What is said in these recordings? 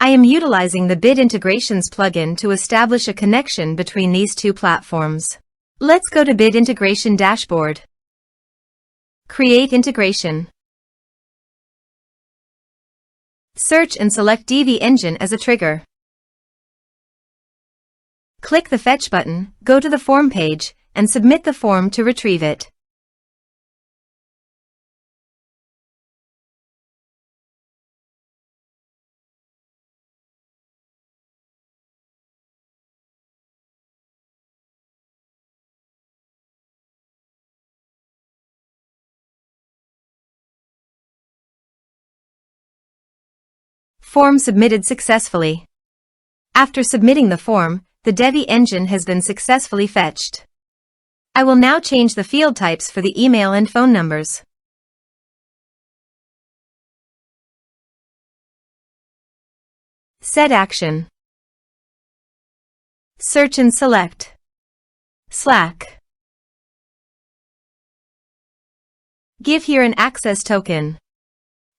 I am utilizing the Bit Integrations plugin to establish a connection between these two platforms. Let's go to Bit Integration Dashboard. Create integration. Search and select Divi Engine as a trigger. Click the Fetch button, go to the form page, and submit the form to retrieve it. Form submitted successfully. After submitting the form, the Divi engine has been successfully fetched. I will now change the field types for the email and phone numbers. Set action. Search and select Slack. Give here an access token.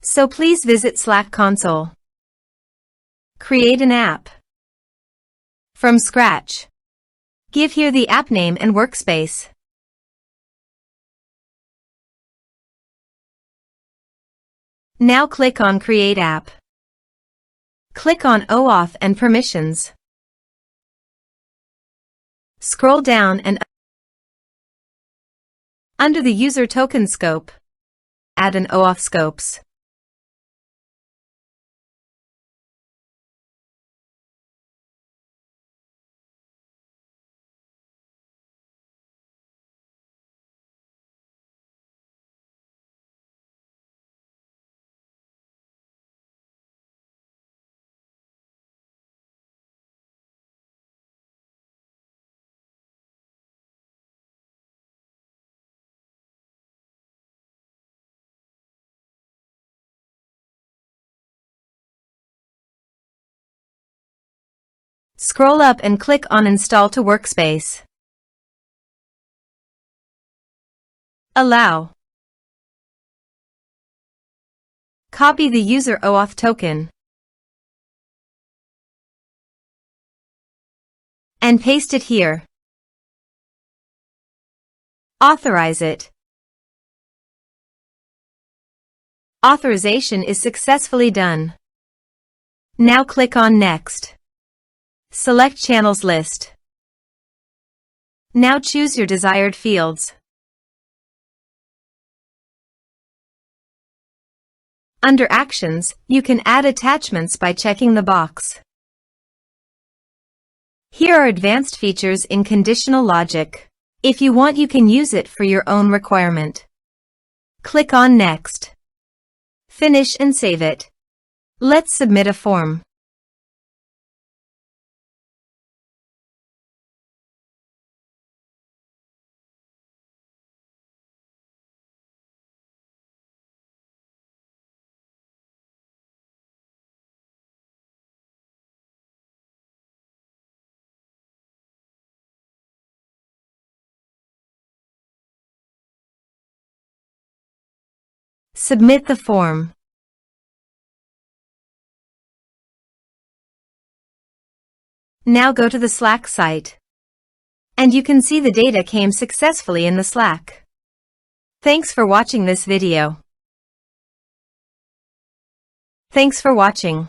So please visit Slack console. Create an app. From scratch. Give here the app name and workspace. Now click on Create App. Click on OAuth and Permissions. Scroll down and under the User Token scope, add an OAuth scopes. Scroll up and click on Install to Workspace. Allow. Copy the user OAuth token and paste it here. Authorize it. Authorization is successfully done. Now click on Next. Select Channels list. Now choose your desired fields. Under Actions, you can add attachments by checking the box. Here are advanced features in conditional logic. If you want, you can use it for your own requirement. Click on Next. Finish and save it. Let's submit a form. Submit the form. Now go to the Slack site. And you can see the data came successfully in the Slack. Thanks for watching this video. Thanks for watching.